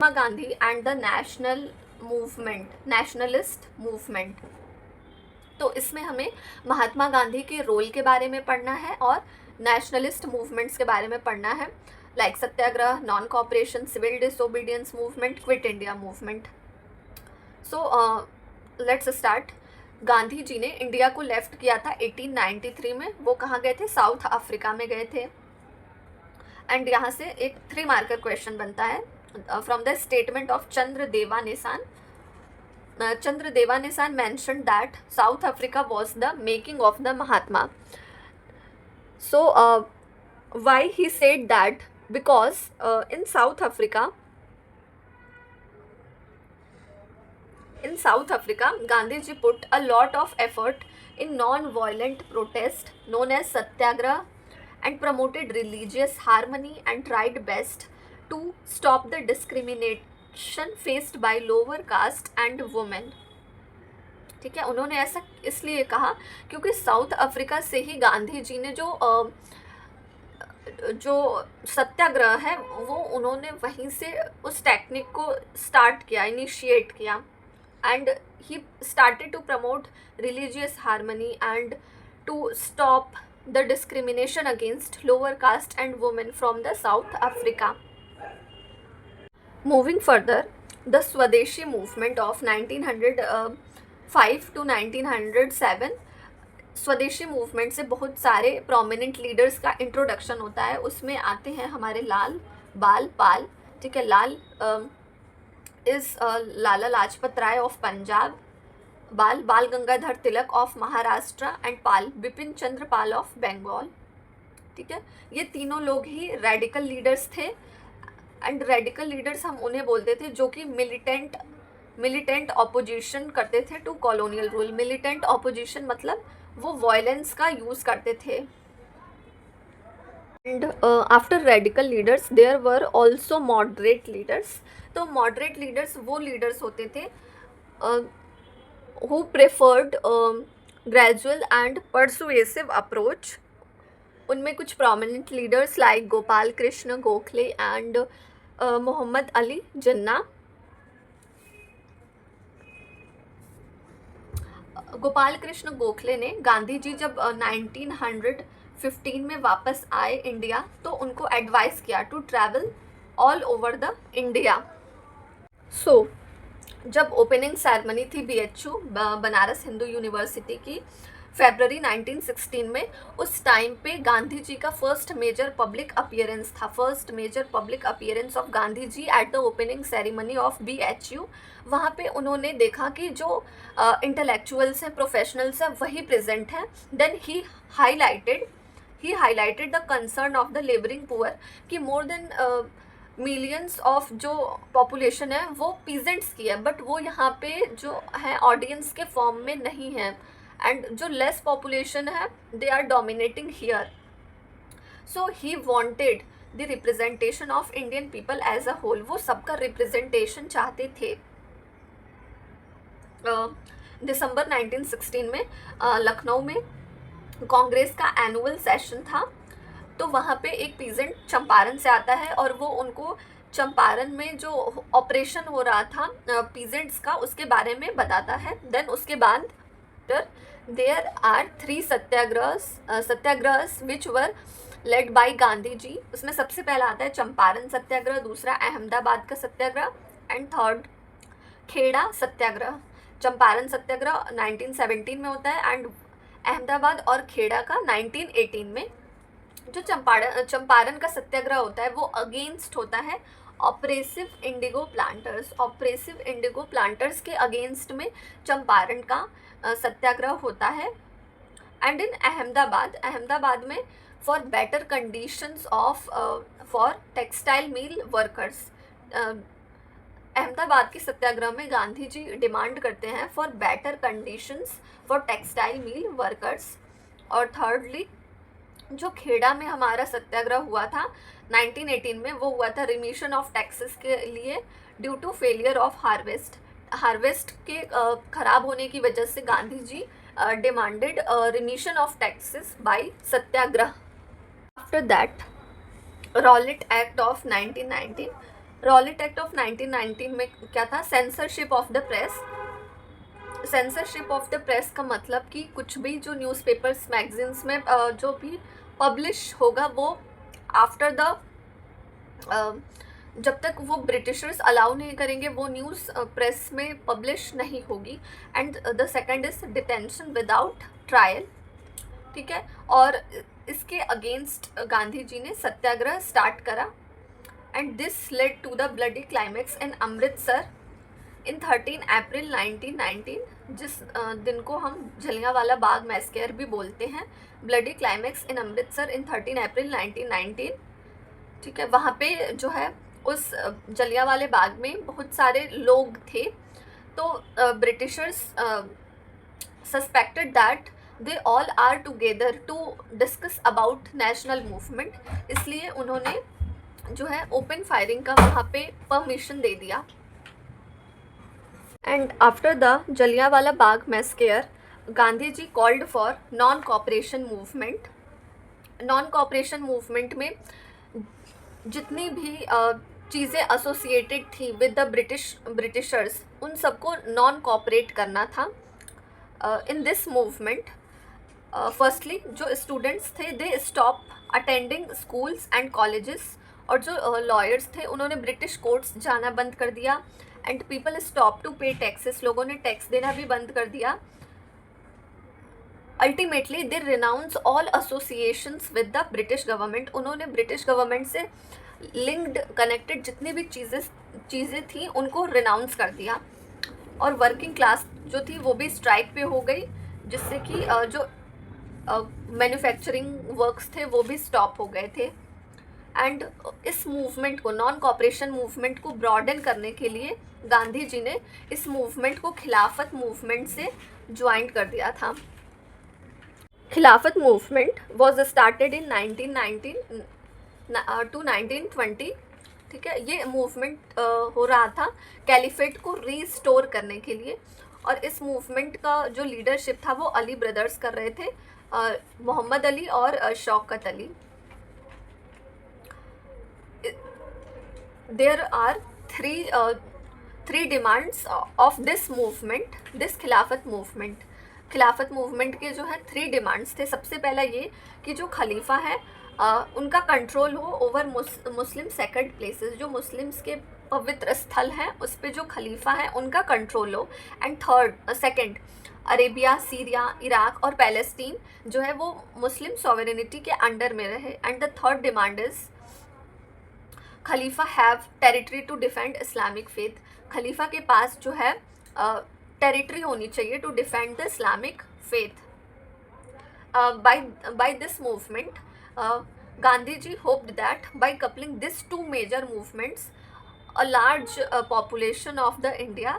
Mahatma Gandhi and the nationalist movement. तो इसमें हमें महात्मा गांधी के रोल के बारे में पढ़ना है और नेशनलिस्ट मूवमेंट्स के बारे में पढ़ना है, like satyagraha, non cooperation, civil disobedience movement, quit India movement. So let's start. Gandhi ji ने इंडिया को लेफ्ट किया था 1893 में। वो कहाँ गए थे? साउथ अफ्रीका में गए थे। एंड यहाँ से एक 3 मार्कर क्वेश्चन बनता है फ्रॉम द स्टेटमेंट ऑफ चंद्रदेवा निशान। Chandradeva Nisan mentioned that South Africa was the making of the Mahatma. So why he said that? Because in South Africa, Gandhi ji put a lot of effort in non-violent protest known as Satyagraha and promoted religious harmony and tried best to stop the discrimination faced by lower caste and women. ठीक है, उन्होंने ऐसा इसलिए कहा क्योंकि south Africa से ही गांधी जी ने जो सत्याग्रह है वो उन्होंने वहीं से उस टेक्निक को स्टार्ट किया, इनिशिएट किया। And he started to promote religious harmony and to stop the discrimination against lower caste and women from the South Africa. Moving further, the Swadeshi movement of 1905 to 1907, स्वदेशी movement से बहुत सारे prominent leaders का introduction होता है। उसमें आते हैं हमारे लाल बाल पाल। ठीक है, Lal is Lala Lajpat Rai of Punjab, Bal Bal Gangadhar Tilak of Maharashtra and Pal Bipin Chandra Pal of Bengal. ठीक है, ये तीनों लोग ही रेडिकल लीडर्स थे। एंड रेडिकल लीडर्स हम उन्हें बोलते थे जो कि मिलिटेंट ऑपोजिशन करते थे to colonial rule. Militant opposition मतलब वो वायलेंस का यूज़ करते थे। And after radical leaders there were also moderate leaders. तो मॉडरेट लीडर्स वो लीडर्स होते थे who preferred gradual and persuasive approach. उनमें कुछ prominent leaders like Gopal Krishna Gokhale and Mohammad Ali Jinnah. Gopal Krishna Gokhale ने गांधी जी जब 1915 में वापस आए इंडिया तो उनको एडवाइस किया to travel all over the India. So जब ओपनिंग सेरेमनी थी BHU बनारस हिंदू यूनिवर्सिटी की फरवरी 1916 में, उस टाइम पे गांधी जी का फर्स्ट मेजर पब्लिक अपीयरेंस था। First major public appearance of Gandhi ji at the opening ceremony of BHU। वहाँ पे उन्होंने देखा कि जो इंटेलेक्चुअल्स हैं, प्रोफेशनल्स हैं, वही प्रेजेंट हैं। Then he highlighted the concern of the labouring poor कि मोर देन मिलियंस ऑफ जो पॉपुलेशन है वो पीजेंट्स की है, बट वो यहाँ पे जो है ऑडियंस के फॉर्म में नहीं है। एंड जो लेस पॉपुलेशन है they are dominating here. So he wanted the representation of Indian people as a whole. वो सबका रिप्रेजेंटेशन चाहते थे। दिसंबर 1916 में लखनऊ में कांग्रेस का एनुअल सेशन था। तो वहाँ पे एक पीजेंट चंपारण से आता है और वो उनको चंपारण में जो ऑपरेशन हो रहा था पीजेंट्स का उसके बारे में बताता है। देन उसके बाद देयर आर 3 सत्याग्रहs which were led by Gandhi ji. उसमें सबसे पहला आता है चंपारण सत्याग्रह, दूसरा अहमदाबाद का सत्याग्रह एंड थर्ड खेड़ा सत्याग्रह। चंपारण सत्याग्रह 1917 में होता है एंड अहमदाबाद और खेड़ा का 1918 में। जो चंपारण का सत्याग्रह होता है वो अगेंस्ट होता है ऑपरेसिव इंडिगो प्लांटर्स के अगेंस्ट में चंपारण का सत्याग्रह होता है। एंड इन अहमदाबाद में for better conditions of for textile mill workers. Ahmedabad के सत्याग्रह में गांधी जी डिमांड करते हैं for better conditions for textile mill workers. और थर्डली जो खेड़ा में हमारा सत्याग्रह हुआ था 1918 में, वो हुआ था रिमिशन ऑफ टैक्सेस के लिए due to failure of harvest के खराब होने की वजह से Gandhi ji demanded remission of taxes by satyagraha. After that Rowlatt act of 1919 Rowlatt act of 1919 में क्या था? Censorship of the press. Censorship of the press का मतलब कि कुछ भी जो न्यूज़पेपर्स मैगजीन्स में जो भी पब्लिश होगा वो आफ्टर द जब तक वो ब्रिटिशर्स अलाउ नहीं करेंगे वो न्यूज़ प्रेस में पब्लिश नहीं होगी। And the second is detention without trial, ठीक है। और इसके अगेंस्ट गांधी जी ने सत्याग्रह स्टार्ट करा and this led to the bloody climax in Amritsar in 13 April 1919, जिस दिन को हम जलियांवाला बाग मैस्केयर भी बोलते हैं। Bloody climax in Amritsar in 13 April 1919, ठीक है। वहाँ पे जो है उस जलियांवाले बाग में बहुत सारे लोग थे, तो Britishers suspected that they all are together to discuss about national movement, इसलिए उन्होंने जो है ओपन फायरिंग का वहाँ पे परमिशन दे दिया। And after the Jallianwala Bagh massacre Gandhi ji called for non cooperation movement. Non cooperation movement में जितनी भी चीज़ें एसोसिएटेड थी विद द ब्रिटिशर्स उन सबको नॉन कॉपरेट करना था। इन दिस मूवमेंट फर्स्टली जो स्टूडेंट्स थे they stop attending schools and colleges, और जो लॉयर्स थे उन्होंने ब्रिटिश कोर्ट्स जाना बंद कर दिया। एंड पीपल स्टॉप टू पे टैक्सेस, लोगों ने टैक्स देना भी बंद कर दिया। Ultimately they renounce all associations with the British government, उन्होंने ब्रिटिश गवर्नमेंट से लिंक्ड कनेक्टेड जितनी भी चीज़ें थी उनको रिनाउंस कर दिया। और वर्किंग क्लास जो थी वो भी स्ट्राइक पे हो गई, जिससे कि जो मैन्युफैक्चरिंग वर्क्स थे वो भी स्टॉप हो गए थे। एंड इस मूवमेंट को, नॉन कॉपरेशन मूवमेंट को ब्रॉडन करने के लिए गांधी जी ने इस मूवमेंट को खिलाफत मूवमेंट से ज्वाइन कर दिया था। Khilafat movement was started in 1919 to 1920, ठीक है। ये मूवमेंट हो रहा था कैलिफेट को रीस्टोर करने के लिए, और इस मूवमेंट का जो लीडरशिप था वो अली ब्रदर्स कर रहे थे, मोहम्मद अली और Shaukat Ali. There are three demands of this movement, this Khilafat movement. Khilafat movement के जो है 3 डिमांड्स थे। सबसे पहला ये कि जो खलीफा है उनका कंट्रोल हो ओवर मुस्लिम सेक्रेड प्लेसेस, जो मुस्लिम्स के पवित्र स्थल हैं उस पे जो खलीफा है उनका कंट्रोल हो। And second, Arabia, Syria, Iraq और पैलेस्टीन जो है वो मुस्लिम सॉवरेनिटी के अंडर में रहे। And the third demand is खलीफा have territory to defend Islamic faith, खलीफा के पास जो है टेरिटरी होनी चाहिए to defend the Islamic faith. by this movement Gandhi ji hoped that by coupling these two major movements a large population of the India,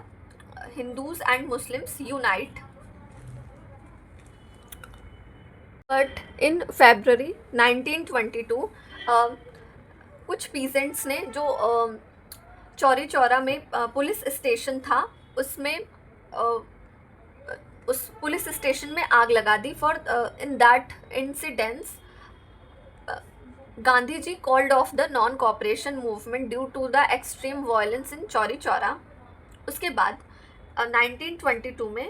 Hindus and Muslims unite. But in February 1922 कुछ peasants ने जो चौरी चौरा में police station था उसमें उस police station में आग लगा दी। For in that incidents Gandhi ji called off the non cooperation movement due to the extreme violence in Chauri Chaura. उसके बाद 1922 में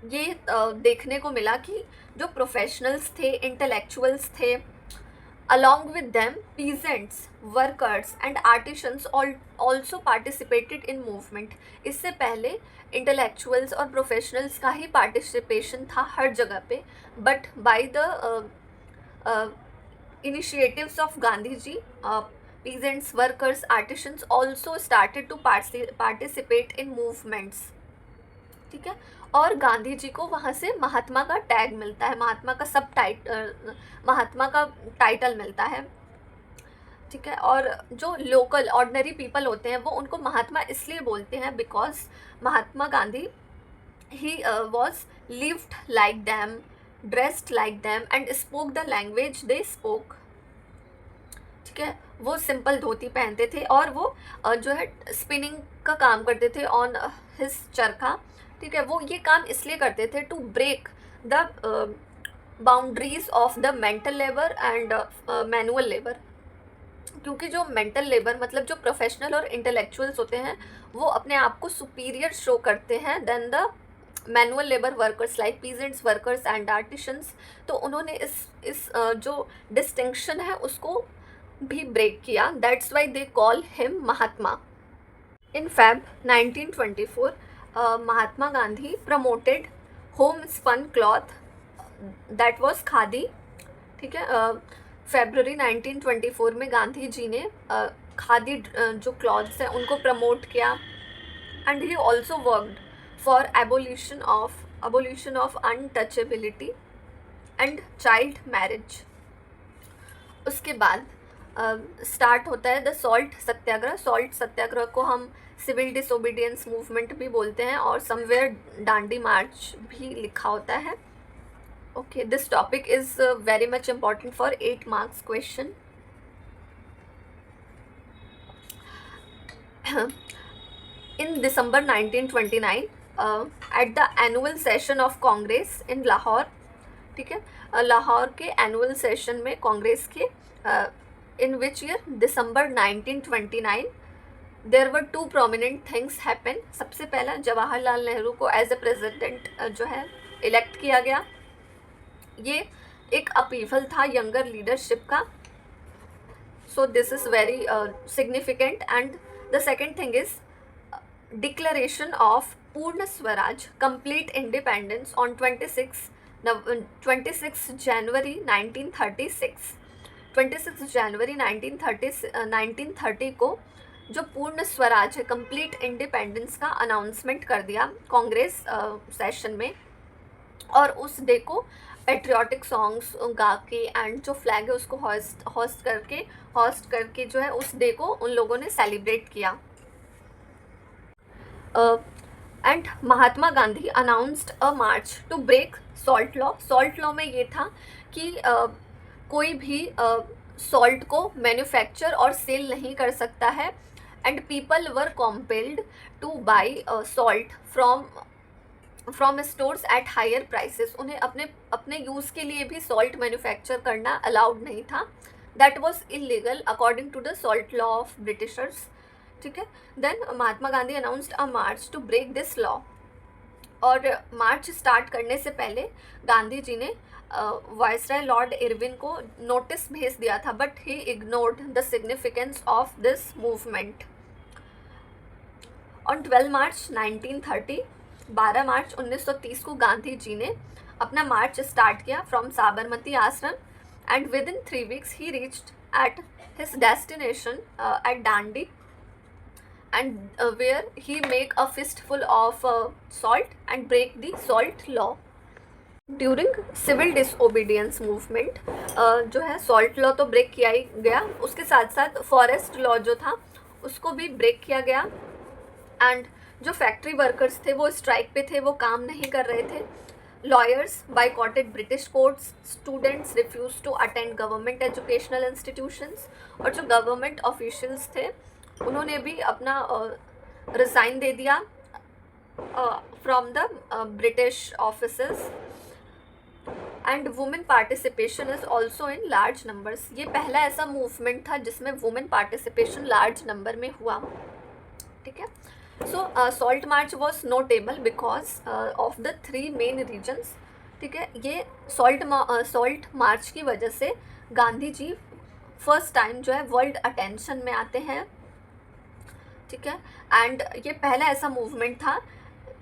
ये देखने को मिला कि जो प्रोफेशनल्स थे, इंटेलेक्चुअल्स थे, along with them peasants, workers and artisans also participated in movement. इससे पहले इंटेलेक्चुअल्स और प्रोफेशनल्स का ही पार्टिसिपेशन था हर जगह पे, but by the initiatives of Gandhi ji peasants, workers, artisans also started to participate in movements, ठीक है। और गांधी जी को वहाँ से महात्मा का टैग मिलता है, महात्मा का महात्मा का टाइटल मिलता है, ठीक है। और जो लोकल ऑर्डिनरी पीपल होते हैं वो उनको महात्मा इसलिए बोलते हैं because Mahatma Gandhi he was lived like them, dressed like them and spoke the language they spoke, ठीक है। वो सिंपल धोती पहनते थे और वो जो है स्पिनिंग का काम करते थे ऑन हिज चरखा, ठीक है। वो ये काम इसलिए करते थे to break the boundaries of the mental labour and manual labour, क्योंकि जो मेंटल लेबर मतलब जो प्रोफेशनल और इंटेलेक्चुअल्स होते हैं वो अपने आप को सुपीरियर शो करते हैं then the manual labour workers like peasants workers and artisans. तो उन्होंने इस जो डिस्टिंक्शन है उसको भी ब्रेक किया, that's why they call him Mahatma. In Feb 1924 Mahatma Gandhi promoted home spun cloth that was khadi. ठीक है, February 1924 में गांधी जी ने खादी जो क्लॉथ्स हैं उनको प्रमोट किया। And he also worked for abolition of untouchability and child marriage. उसके बाद स्टार्ट होता है द सॉल्ट सत्याग्रह। सॉल्ट सत्याग्रह को हम सिविल डिसोबीडियंस मूवमेंट भी बोलते हैं और समवेयर डांडी मार्च भी लिखा होता है। Okay, this topic is very much important for 8 marks question. In December 1929 at the annual session of Congress in Lahore, ठीक है, लाहौर के एनुअल सेशन में कांग्रेस के in which year December 1929 there were 2 prominent things happen. सबसे पहला जवाहरलाल नेहरू को as a president जो है इलेक्ट किया गया। ये एक अपीवल था यंगर लीडरशिप का, so this is very significant. And the second thing is declaration of पूर्ण स्वराज कंप्लीट इंडिपेंडेंस ऑन 26 जनवरी 1936। 26 जनवरी 1930 को जो पूर्ण स्वराज है कंप्लीट इंडिपेंडेंस का अनाउंसमेंट कर दिया कांग्रेस सेशन में। और उस डे को पेट्रियाटिक सॉन्ग्स गा के एंड जो फ्लैग है उसको होस्ट करके जो है उस डे को उन लोगों ने सेलिब्रेट किया। And Mahatma Gandhi announced a march to break salt law. Salt law में ये था कि कोई भी सॉल्ट को मैन्युफैक्चर और सेल नहीं कर सकता है। And people were compelled to buy salt from stores at higher prices. उन्हें अपने यूज़ के लिए भी सॉल्ट मैन्युफैक्चर करना अलाउड नहीं था। That was illegal according to the salt law of Britishers. ठीक है, then Mahatma Gandhi announced a march to break this law. और मार्च स्टार्ट करने से पहले गांधी जी ने वायसराय लॉर्ड इरविन को नोटिस भेज दिया था, but he ignored the significance of this movement. On 12 मार्च 1930 12 मार्च 1930 को गांधी जी ने अपना मार्च स्टार्ट किया from Sabarmati Ashram and with in 3 weeks he reached at his destination eight Dandi and where he make a fistful of salt and break the salt law. During civil disobedience movement जो है salt law तो break किया ही गया, उसके साथ साथ forest law जो था उसको भी ब्रेक किया गया। एंड जो फैक्ट्री वर्कर्स थे वो स्ट्राइक पे थे, वो काम नहीं कर रहे थे। Lawyers boycotted British courts, students refuse to attend government educational institutions, और जो गवर्नमेंट ऑफिशियल्स थे उन्होंने भी अपना रिज़ाइन दे दिया from the British offices. And women participation is also in large numbers. ये पहला ऐसा मूवमेंट था जिसमें वुमेन पार्टिसिपेशन लार्ज नंबर में हुआ। ठीक है, so salt march was notable because of the 3 main reasons. ठीक है, ये सॉल्ट मार्च की वजह से गांधी जी फर्स्ट टाइम जो है वर्ल्ड अटेंशन में आते हैं। ठीक है, एंड ये पहला ऐसा मूवमेंट था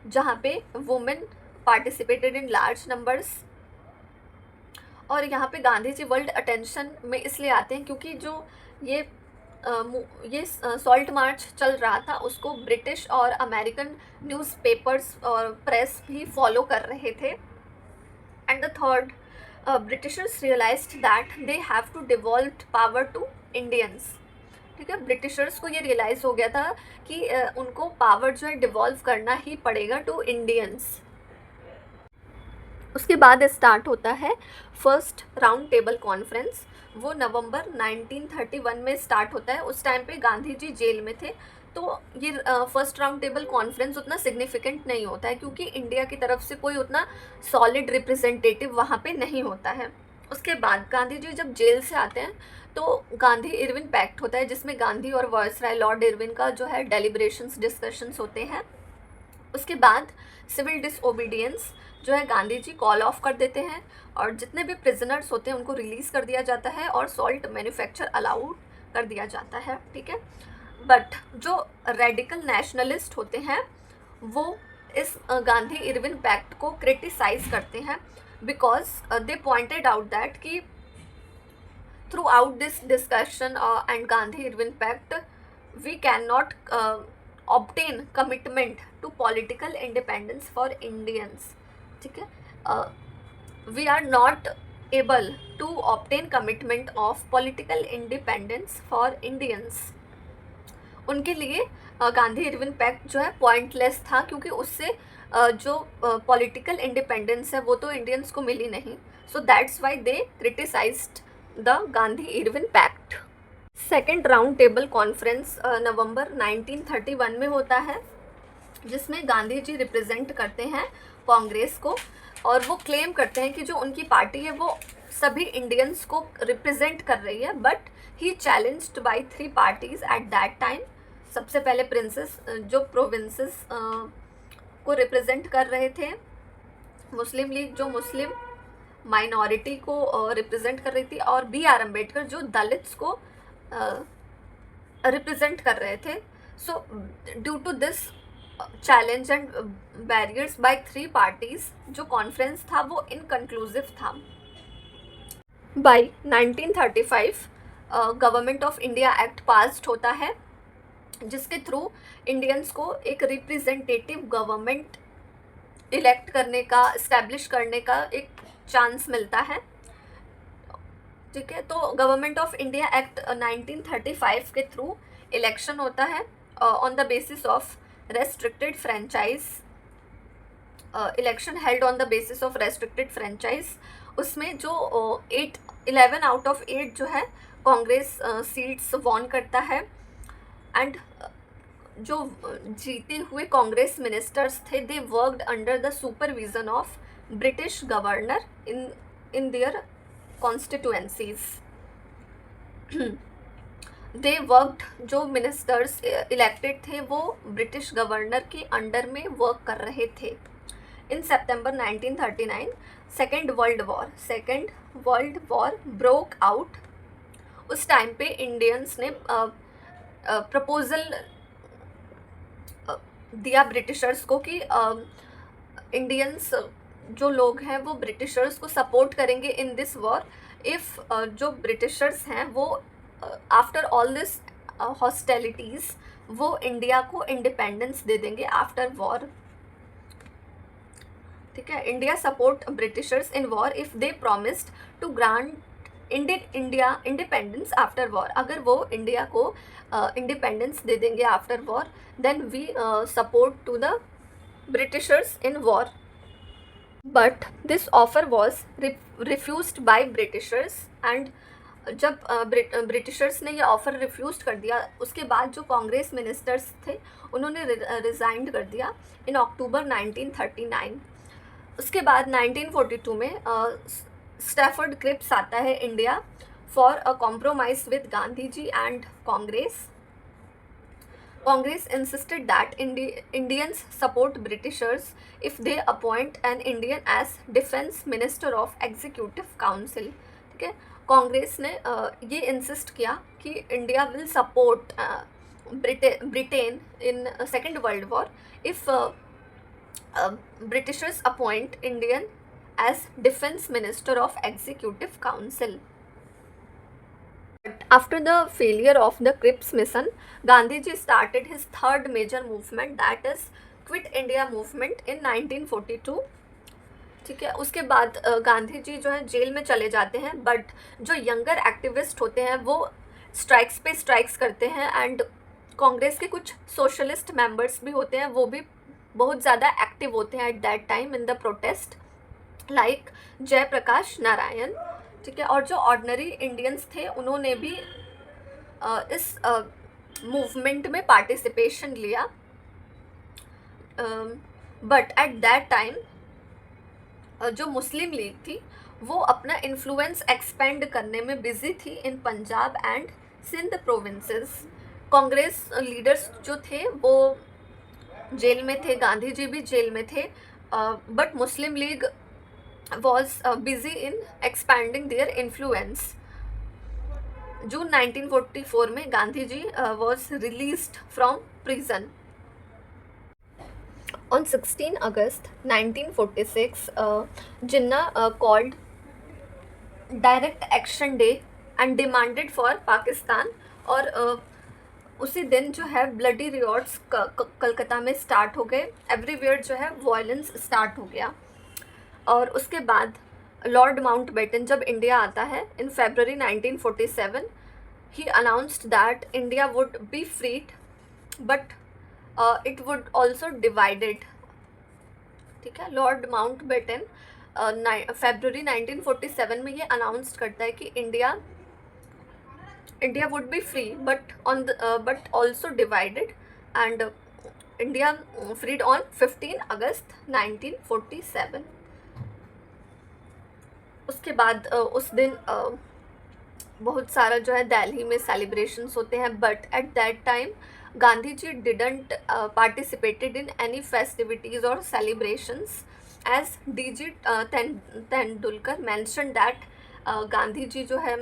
जहाँ पे women participated in large numbers. और यहाँ पे गांधी जी वर्ल्ड अटेंशन में इसलिए आते हैं क्योंकि जो ये सॉल्ट मार्च चल रहा था उसको ब्रिटिश और अमेरिकन न्यूज़पेपर्स और प्रेस भी फॉलो कर रहे थे। And the third, Britishers realised that they have to devolve power to Indians. ठीक है, ब्रिटिशर्स को ये रियलाइज़ हो गया था कि उनको पावर जो है डिवॉल्व करना ही पड़ेगा टू इंडियंस। उसके बाद स्टार्ट होता है फर्स्ट राउंड टेबल कॉन्फ्रेंस। वो नवंबर 1931 में स्टार्ट होता है। उस टाइम पे गांधी जी जेल में थे, तो ये फर्स्ट राउंड टेबल कॉन्फ्रेंस उतना सिग्निफिकेंट नहीं होता है क्योंकि इंडिया की तरफ से कोई उतना सॉलिड रिप्रेजेंटेटिव वहाँ पे नहीं होता है। उसके बाद गांधी जी जब जेल से आते हैं तो गांधी इरविन पैक्ट होता है, जिसमें गांधी और वायसराय लॉर्ड इरविन का जो है डेलिब्रेशंस डिस्कशंस होते हैं। उसके बाद सिविल डिसओबीडियंस जो है गांधी जी कॉल ऑफ कर देते हैं, और जितने भी प्रिजनर्स होते हैं उनको रिलीज़ कर दिया जाता है, और सॉल्ट मैन्युफैक्चर अलाउड कर दिया जाता है, ठीक है। बट जो रेडिकल नेशनलिस्ट होते हैं वो इस गांधी इरविन पैक्ट को क्रिटिसाइज करते हैं, because they pointed out that कि throughout this discussion and Gandhi Irwin pact we can not obtain commitment to political independence for Indians, ठीक है। we are not able to obtain commitment of political independence for Indians। उनके लिए Gandhi Irwin pact जो है pointless था, क्योंकि उससे जो पॉलिटिकल इंडिपेंडेंस है वो तो इंडियंस को मिली नहीं। So that's why they criticised the Gandhi Irwin pact. Second round table conference November 1931 में होता है, जिसमें गांधी जी रिप्रेजेंट करते हैं कांग्रेस को, और वो क्लेम करते हैं कि जो उनकी पार्टी है वो सभी इंडियंस को रिप्रेजेंट कर रही है, but he challenged by 3 parties at that time. सबसे पहले प्रिंसेस जो प्रोविंसेस को रिप्रेजेंट कर रहे थे, मुस्लिम लीग जो मुस्लिम माइनॉरिटी को रिप्रेजेंट कर रही थी, और B.R. अम्बेडकर जो दलित्स को रिप्रेजेंट कर रहे थे। So due to this challenge and barriers by 3 parties, जो कॉन्फ्रेंस था वो इनकन्क्लूसिव था। By 1935 Government of India Act passed होता है, जिसके थ्रू इंडियंस को एक रिप्रेजेंटेटिव गवर्नमेंट इलेक्ट करने का, इस्टेब्लिश करने का एक चांस मिलता है, ठीक है। तो गवर्नमेंट ऑफ इंडिया एक्ट 1935 के थ्रू इलेक्शन होता है on the basis of restricted franchise, election held on the basis of restricted franchise. उसमें जो 11 आउट ऑफ 8 जो है कांग्रेस सीट्स वॉन करता है, एंड जो जीते हुए कांग्रेस मिनिस्टर्स थे they worked under the supervision of British governor in their constituencies. They worked, जो मिनिस्टर्स इलेक्टेड थे वो ब्रिटिश गवर्नर के अंडर में वर्क कर रहे थे। इन सितंबर 1939 second world war broke out. उस टाइम पे इंडियंस ने प्रपोजल दिया ब्रिटिशर्स को कि इंडियंस जो लोग हैं वो ब्रिटिशर्स को सपोर्ट करेंगे इन दिस वॉर, इफ़ जो ब्रिटिशर्स हैं वो आफ्टर ऑल दिस हॉस्टिलिटीज़ वो इंडिया को इंडिपेंडेंस दे देंगे आफ्टर वॉर, ठीक है। India support Britishers in war if they promised to grant India independence after war. अगर वो इंडिया को इंडिपेंडेंस दे देंगे after war, then we support to the Britishers in war. But this offer was refused by Britishers, and जब Britishers ने ये offer refuse कर दिया, उसके बाद जो कांग्रेस मिनिस्टर्स थे उन्होंने रिज़ाइंड कर दिया इन अक्टूबर 1939। उसके बाद 1942 में स्टैफर्ड क्रिप्स आता है India for a compromise with Gandhi ji and Congress. Congress insisted that Indians support Britishers if they appoint an Indian as Defense Minister of Executive Council, ठीक है। कांग्रेस ने ये इंसिस्ट किया कि India will support Britain in second world war if Britishers appoint Indian as defence minister of executive council. After the failure of the Cripps mission, Gandhi ji started his third major movement, that is Quit India movement in 1942, ठीक है। उसके बाद गांधी जी जो है jail में चले जाते हैं, बट जो यंगर एक्टिविस्ट होते हैं वो स्ट्राइक्स पे स्ट्राइक्स करते हैं, एंड कांग्रेस के कुछ सोशलिस्ट मेंबर्स भी होते हैं, वो भी बहुत ज़्यादा एक्टिव होते हैं at that time in the protest, like Jayaprakash Narayan, ठीक है। और जो ऑर्डिनरी इंडियंस थे उन्होंने भी इस मूवमेंट में पार्टिसिपेशन लिया, बट एट दैट टाइम जो मुस्लिम लीग थी वो अपना इन्फ्लुएंस एक्सपेंड करने में बिजी थी in Punjab and Sindh provinces. Congress leaders जो थे वो जेल में थे, गांधी जी भी जेल में थे, but Muslim league was busy in expanding their influence. जून 1944 में Gandhi ji was released from prison. On 16 August 1946, Jinnah called direct action day and demanded for Pakistan, और उसी दिन जो है ब्लडी रियॉट्स कलकत्ता में स्टार्ट हो गए, एवरीवेयर जो है वायलेंस स्टार्ट हो गया। और उसके बाद लॉर्ड माउंटबेटन जब इंडिया आता है in February 1947, he announced that India would be freed but it would also divided. ठीक है, लॉर्ड माउंटबेटन February 1947 में ये अनाउंस करता है कि India would be free but also divided, and India freed on 15 August 1947। उसके बाद उस दिन बहुत सारा जो है दिल्ली में सेलिब्रेशंस होते हैं, but at that time Gandhi ji didn't participated in any festivities और celebrations, as D G Tendulkar mention that Gandhi ji जो है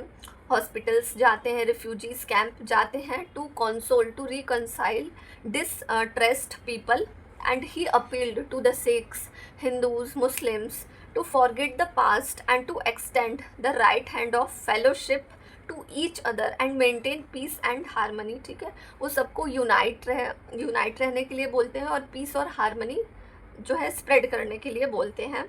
हॉस्पिटल्स जाते हैं, रिफ्यूजीज कैंप जाते हैं to console, to reconcile distressed people, and he appealed to the Sikhs, Hindus, Muslims to forget the past and to extend the right hand of fellowship to each other and maintain peace and harmony। ठीक है, वो सबको unite रहने के लिए बोलते हैं और पीस और हारमनी जो है स्प्रेड करने के लिए बोलते हैं।